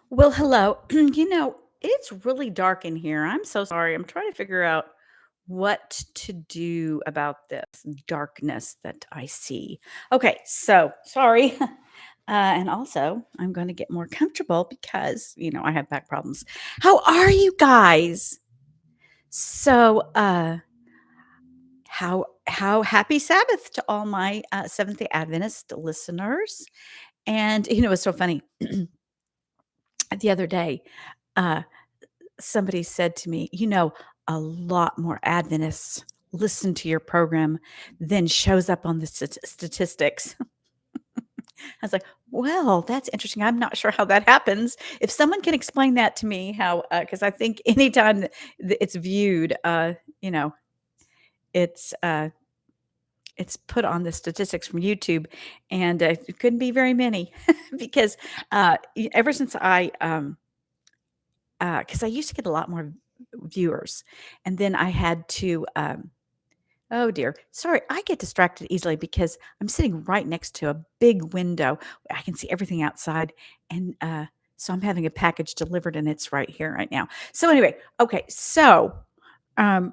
Well, hello. It's really dark in here. I'm so sorry. I'm trying to figure out what to do about this darkness that I see. Okay, so sorry. And also, I'm going to get more comfortable because, I have back problems. How are you guys? So, how happy Sabbath to all my Seventh Day Adventist listeners. And it's so funny. The other day, uh, somebody said to me, a lot more Adventists listen to your program than shows up on the statistics. I was like, well, that's interesting. I'm not sure how that happens. If someone can explain that to me, how, because I think anytime that it's viewed, you know, it's, uh, it's put on the statistics from YouTube, and it couldn't be very many because ever since because I used to get a lot more viewers, and then I had to, oh dear, sorry, I get distracted easily because I'm sitting right next to a big window. I can see everything outside, and so I'm having a package delivered, and it's right here right now. So anyway, okay, so um,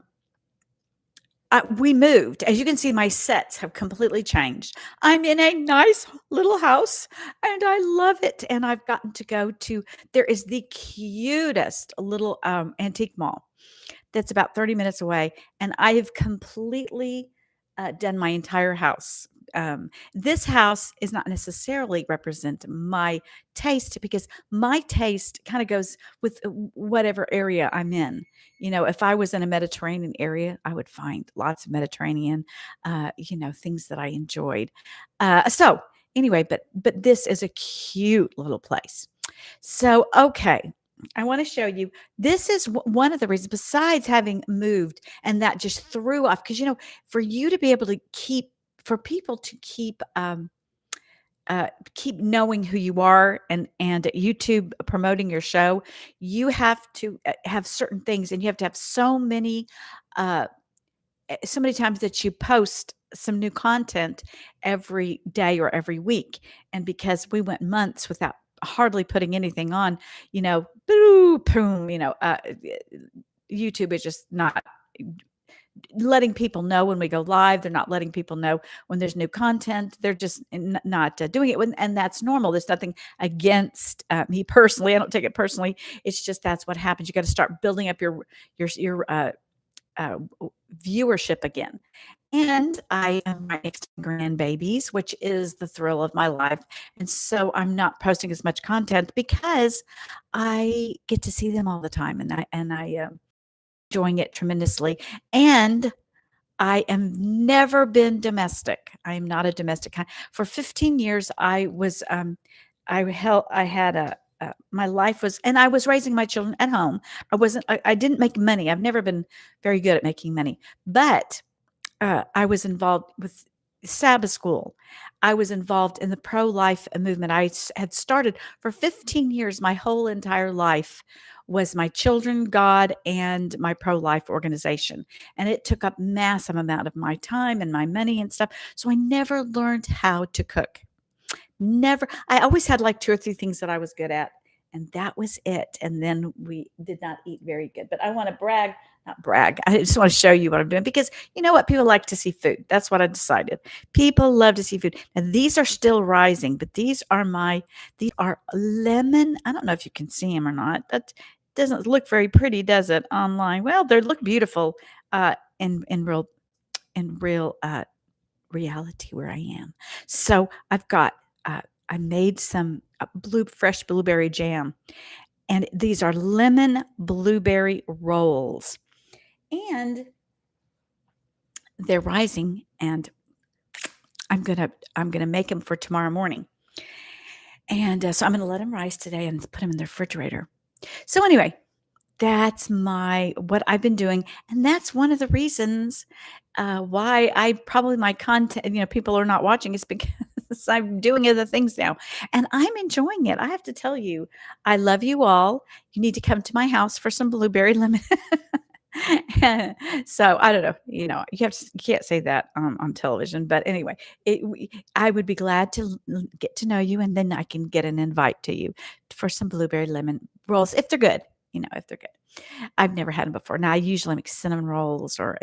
we moved. As you can see, my sets have completely changed. I'm in a nice little house and I love it. And I've gotten to go to, there is the cutest little antique mall that's about 30 minutes away. And I have completely done my entire house. This house is not necessarily represent my taste because my taste kind of goes with whatever area I'm in. If I was in a Mediterranean area, I would find lots of Mediterranean, things that I enjoyed. So anyway, but this is a cute little place. So okay, I want to show you. This is one of the reasons, besides having moved, and that just threw off because for you to be able to for people to keep knowing who you are and YouTube promoting your show, you have to have certain things, and you have to have uh, so many times that you post some new content every day or every week. And because we went months without hardly putting anything on, boo, boom, YouTube is just not letting people know when we go live. They're not letting people know when there's new content. They're just not doing it. And that's normal. There's nothing against me personally. I don't take it personally. It's just that's what happens. You got to start building up your uh, viewership again. And I am right next to grandbabies, which is the thrill of my life. And so I'm not posting as much content because I get to see them all the time, and I enjoying it tremendously. And I am never been domestic. I am not a domestic kind. For 15 years, I had my life was, and I was raising my children at home. I didn't make money. I've never been very good at making money, but I was involved with Sabbath school. I was involved in the pro-life movement. Had started for 15 years. My whole entire life was my children, God, and my pro-life organization. And it took up massive amount of my time and my money and stuff. So I never learned how to cook. Never. I always had like 2 or 3 things that I was good at, and that was it. And then we did not eat very good. But I want to not brag. I just want to show you what I'm doing because you know what? People like to see food. That's what I decided. People love to see food. And these are still rising, but these are lemon. I don't know if you can see them or not. That doesn't look very pretty, does it, online? Well, they look beautiful in real reality where I am. So I've got, I made some fresh blueberry jam, and these are lemon blueberry rolls, and they're rising, and I'm gonna make them for tomorrow morning, and so I'm gonna let them rise today and put them in the refrigerator. So anyway, that's what I've been doing, and that's one of the reasons, why I probably my content people are not watching is because I'm doing other things now, and I'm enjoying it. I have to tell you, I love you all. You need to come to my house for some blueberry lemon So, I don't know, you can't say that, on television, but anyway, I would be glad to get to know you, and then I can get an invite to you for some blueberry lemon rolls if they're good, if they're good. I've never had them before. Now I usually make cinnamon rolls or,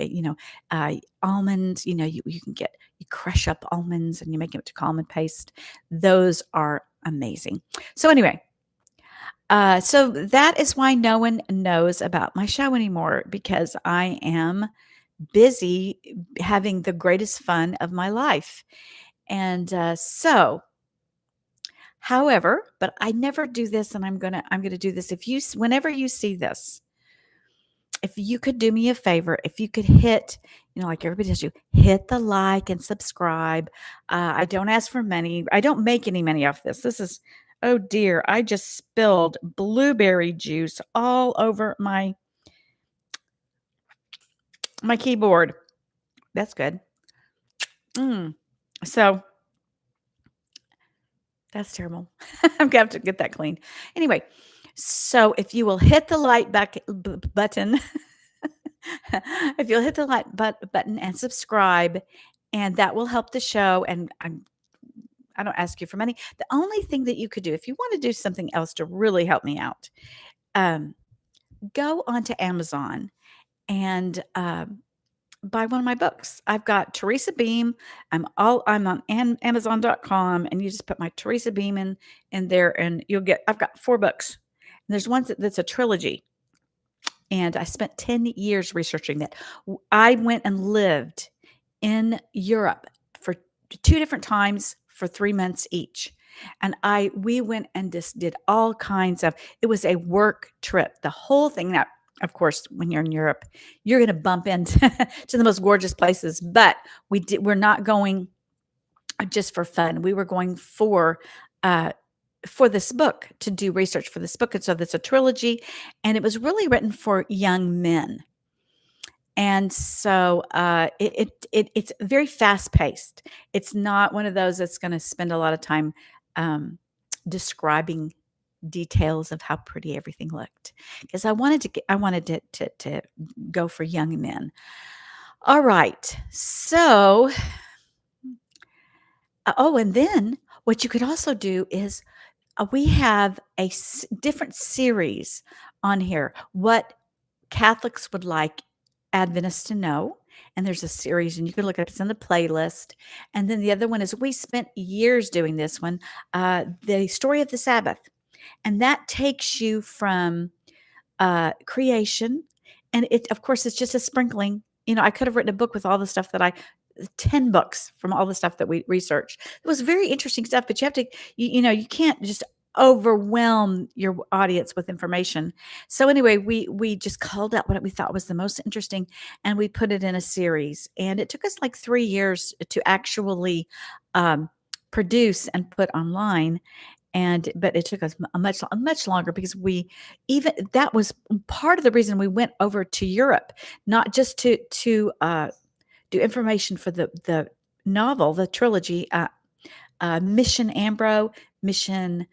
almonds, you crush up almonds and you make it into almond paste. Those are amazing. So anyway, so that is why no one knows about my show anymore, because I am busy having the greatest fun of my life. And however, but I never do this, and I'm gonna do this. Whenever you see this, if you could do me a favor, if you could hit, like everybody tells you, hit the like and subscribe. I don't ask for money. I don't make any money off this. Oh dear, I just spilled blueberry juice all over my keyboard. That's good. Mm. So that's terrible. I'm gonna have to get that cleaned. Anyway, so if you will hit the like button, if you'll hit the like button and subscribe, and that will help the show. And I don't ask you for money. The only thing that you could do, if you want to do something else to really help me out, um, go onto Amazon and buy one of my books. I've got Teresa Beam. I'm on Amazon.com, and you just put my Teresa Beam in there, and I've got 4 books. And there's one that's a trilogy. And I spent 10 years researching that. I went and lived in Europe for 2 different times for 3 months each. And we went and just did all kinds of it was a work trip. The whole thing. Now, of course, when you're in Europe, you're gonna bump into to the most gorgeous places, but we're not going just for fun. We were going for this book, to do research for this book. And so that's a trilogy, and it was really written for young men. And so it's very fast paced. It's not one of those that's going to spend a lot of time um, describing details of how pretty everything looked, because I wanted to go for young men. All right, so oh, and then what you could also do is we have different series on here. What Catholics would like Adventists to know. And there's a series, and you can look it up. It's in the playlist. And then the other one is, we spent years doing this one, the story of the Sabbath. And that takes you from creation. And of course, it's just a sprinkling. I could have written a book with all the stuff 10 books from all the stuff that we researched. It was very interesting stuff, but you have to, you can't just overwhelm your audience with information. So anyway, we just culled out what we thought was the most interesting, and we put it in a series. And it took us like 3 years to actually um, produce and put online. But it took us much longer, because that was part of the reason we went over to Europe, not just to do information for the novel, the trilogy, Mission Ambro, Mission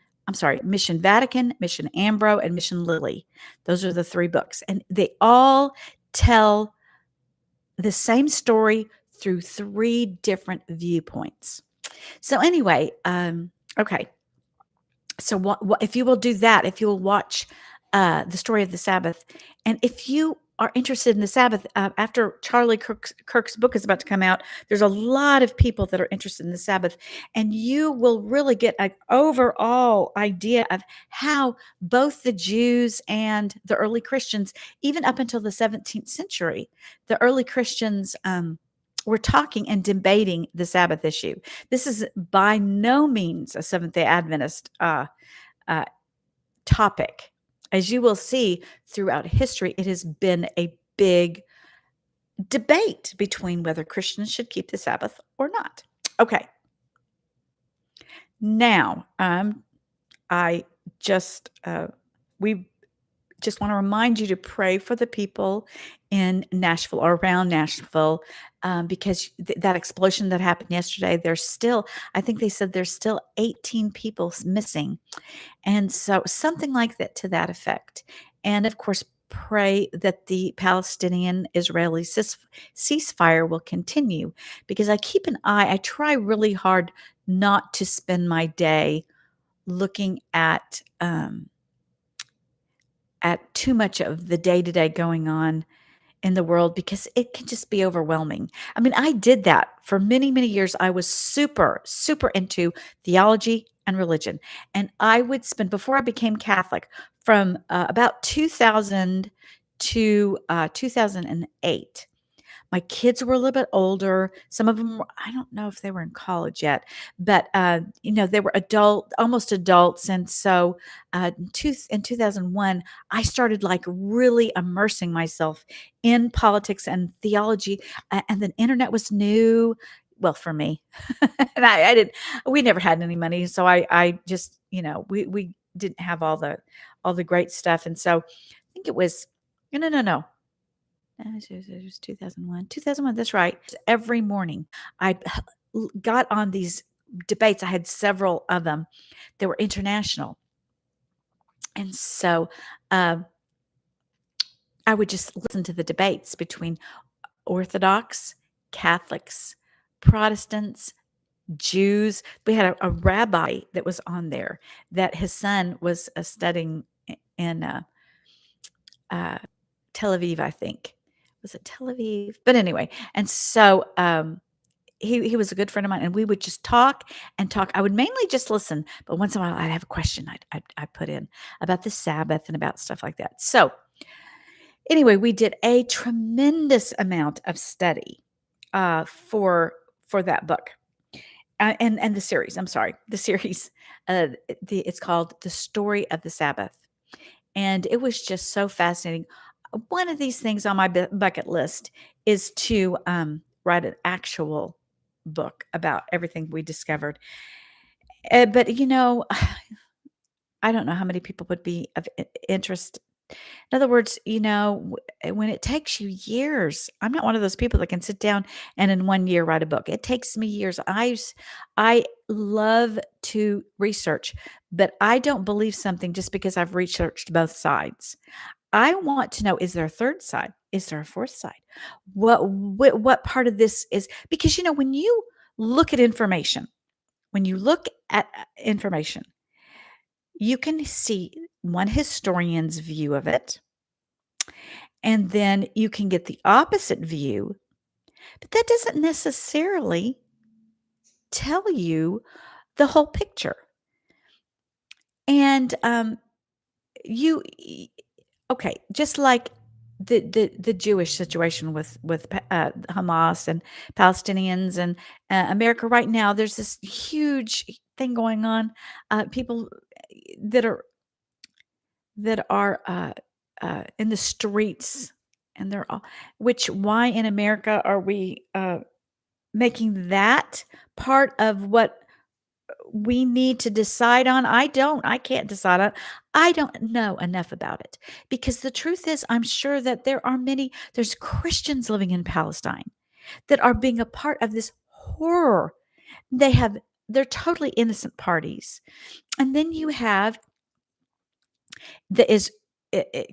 Vatican, Mission Ambro, and Mission Lily. Those are the 3 books, and they all tell the same story through 3 different viewpoints. So anyway, okay. So what if you will do that, if you will watch the story of the Sabbath, and if you are interested in the Sabbath, after Charlie Kirk's book is about to come out, there's a lot of people that are interested in the Sabbath, and you will really get an overall idea of how both the Jews and the early Christians, even up until the 17th century, the early Christians were talking and debating the Sabbath issue. This is by no means a Seventh-day Adventist uh, topic. As you will see throughout history, it has been a big debate between whether Christians should keep the Sabbath or not. Okay. Now, I just we just want to remind you to pray for the people in Nashville or around Nashville, because that explosion that happened yesterday, I think they said there's still 18 people missing. And so something like that, to that effect. And of course, pray that the Palestinian-Israeli ceasefire will continue because I try really hard not to spend my day looking at too much of the day-to-day going on in the world because it can just be overwhelming. I mean, I did that for many, many years. I was super, super into theology and religion. And I would spend, before I became Catholic, from about 2000 to 2008, my kids were a little bit older. Some of them, I don't know if they were in college yet, but they were almost adults. And so, in 2001, I started like really immersing myself in politics and theology, and the internet was new. Well, for me, and I didn't. We never had any money, so I just, we didn't have all the great stuff, and so I think it was no. It was 2001. 2001, that's right. Every morning, I got on these debates. I had several of them. They were international. And so I would just listen to the debates between Orthodox, Catholics, Protestants, Jews. We had a rabbi that was on there that his son was studying in uh, Tel Aviv, I think. Was it Tel Aviv? But anyway, and so he was a good friend of mine, and we would just talk and talk. I would mainly just listen, but once in a while I'd have a question I'd put in about the Sabbath and about stuff like that. So anyway, we did a tremendous amount of study for that book. And the series. I'm sorry, the series. It's called "The Story of the Sabbath," and it was just so fascinating. One of these things on my bucket list is to write an actual book about everything we discovered. But I don't know how many people would be of interest. In other words, when it takes you years, I'm not one of those people that can sit down and in 1 year write a book. It takes me years. I love to research, but I don't believe something just because I've researched both sides. I want to know, is there a third side? Is there a fourth side? What part of this is, because when you look at information, when you look at information, you can see one historian's view of it, and then you can get the opposite view, but that doesn't necessarily tell you the whole picture. And you okay, just like the Jewish situation with Hamas and Palestinians and America right now, there's this huge thing going on. People that are in the streets, and they're all. Which why in America are we making that part of what we need to decide on? I can't decide on. I don't know enough about it, because the truth is, I'm sure that there's Christians living in Palestine that are being a part of this horror. They're totally innocent parties. And then you have the is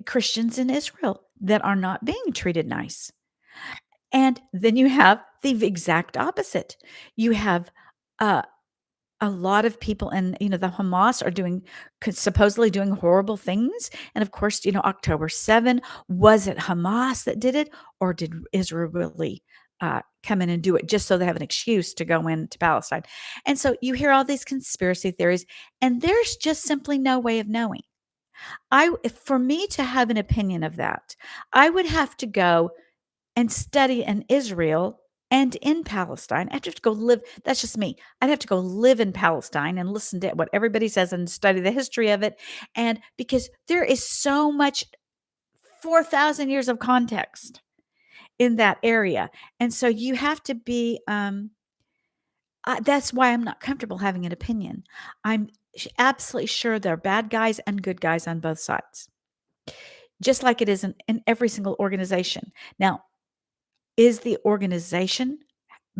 Christians in Israel that are not being treated nice. And then you have the exact opposite. You have uh, a lot of people, and the Hamas are supposedly doing horrible things. And of course, October 7, was it Hamas that did it, or did Israel really come in and do it just so they have an excuse to go into Palestine? And so you hear all these conspiracy theories, and there's just simply no way of knowing. For me to have an opinion of that, I would have to go and study in Israel and in Palestine. I'd have to go live. That's just me. I'd have to go live in Palestine and listen to what everybody says and study the history of it. And because there is so much, 4,000 years of context in that area. And so you have to be, that's why I'm not comfortable having an opinion. I'm absolutely sure there are bad guys and good guys on both sides, just like it is in every single organization. Now, is the organization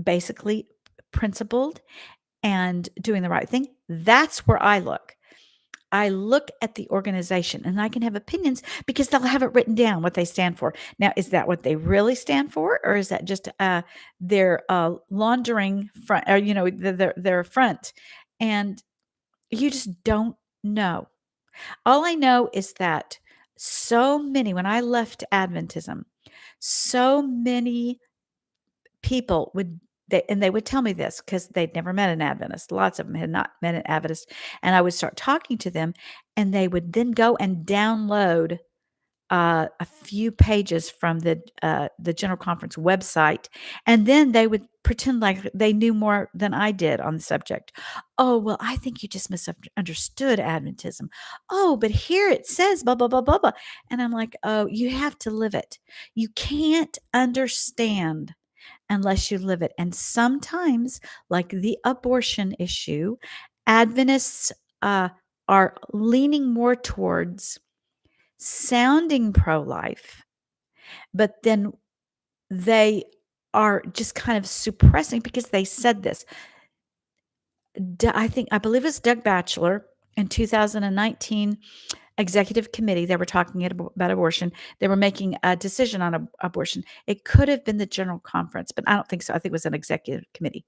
basically principled and doing the right thing? That's where I look. I look at the organization and I can have opinions because they'll have it written down what they stand for. Now, is that what they really stand for, or is that just their laundering front, or their front? And you just don't know. All I know is that so many, when I left Adventism, so many people they would tell me this because they'd never met an Adventist. Lots of them had not met an Adventist. And I would start talking to them, and they would then go and download a few pages from the General Conference website, and then they would pretend like they knew more than I did on the subject. Oh, well, I think you just misunderstood Adventism. Oh, but here it says blah blah blah blah blah. And I'm like, oh, you have to live it. You can't understand unless you live it. And sometimes, like the abortion issue, Adventists uh, are leaning more towards sounding pro life, but then they are just kind of suppressing because they said this. I believe it's Doug Batchelor in 2019 executive committee. They were talking about abortion. They were making a decision on abortion. It could have been the general conference, but I don't think so. I think it was an executive committee.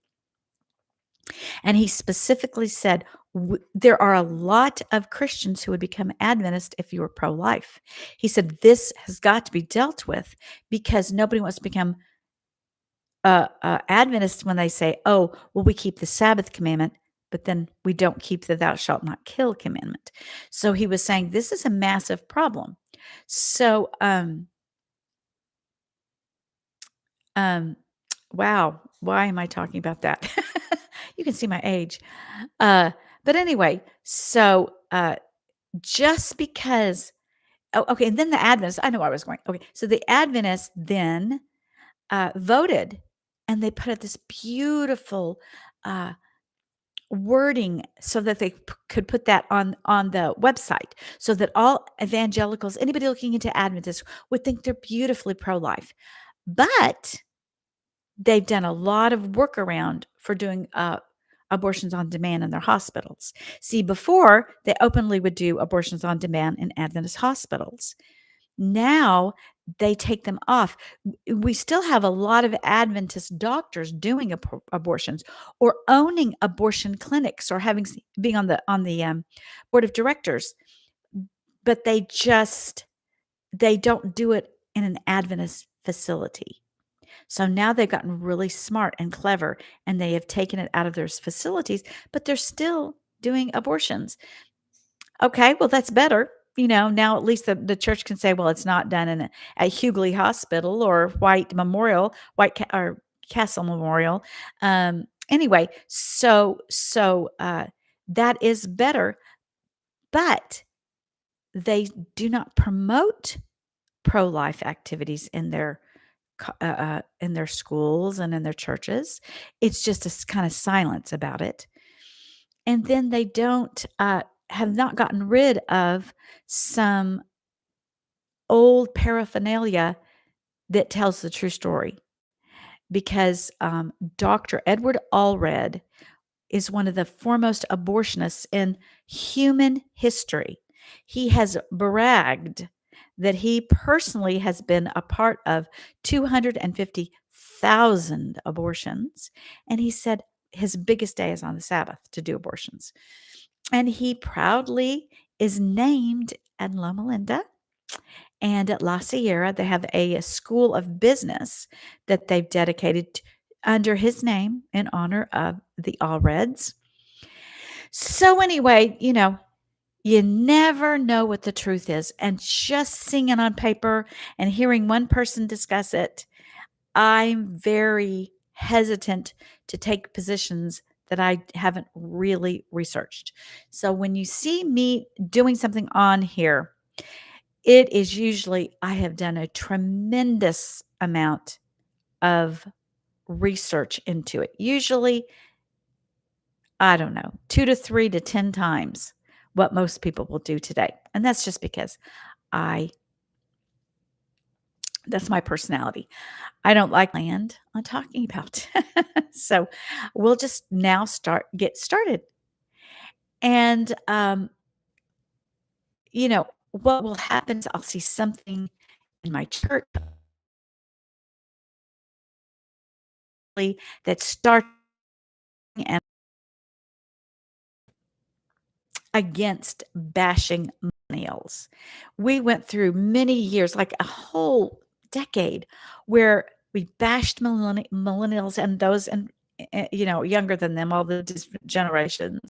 And he specifically said, there are a lot of Christians who would become Adventist if you were pro life. He said, this has got to be dealt with because nobody wants to become Adventist when they say, oh, well, we keep the Sabbath commandment, but then we don't keep the thou shalt not kill commandment. So he was saying this is a massive problem. So, um, wow, why am I talking about that? You can see my age. Uh, but anyway, so just because, oh, okay, and then the Adventists, I know where I was going. Okay, so the Adventists then voted, and they put out this beautiful uh, wording so that they could put that on the website, so that all evangelicals, anybody looking into Adventists, would think they're beautifully pro-life. But they've done a lot of workaround for doing abortions on demand in their hospitals. See, before they openly would do abortions on demand in Adventist hospitals. Now they take them off. We still have a lot of Adventist doctors doing abortions or owning abortion clinics or being on the board of directors, but they don't do it in an Adventist facility. So now they've gotten really smart and clever, and they have taken it out of their facilities, but they're still doing abortions. Okay, well, that's better. Now at least the church can say, well, it's not done at Hughley Hospital or or Castle Memorial. Anyway, so that is better, but they do not promote pro-life activities in their schools and in their churches. It's just a kind of silence about it. And then they don't have not gotten rid of some old paraphernalia that tells the true story. Because Dr. Edward Allred is one of the foremost abortionists in human history. He has bragged that he personally has been a part of 250,000 abortions. And he said his biggest day is on the Sabbath to do abortions. And he proudly is named at Loma Linda and at La Sierra. They have a school of business that they've dedicated under his name in honor of the Allreds. So anyway, you never know what the truth is. And just seeing it on paper and hearing one person discuss it, I'm very hesitant to take positions that I haven't really researched. So when you see me doing something on here, it is usually I have done a tremendous amount of research into it. Usually, I don't know, 2 to 3 to 10 times what most people will do today. And that's just because I that's my personality. I don't like land on talking about. So, we'll just now get started. And what will happen is I'll see something in my church that starts and against bashing millennials. We went through many years, like a whole decade, where we bashed millennials and those and younger than them, all the different generations.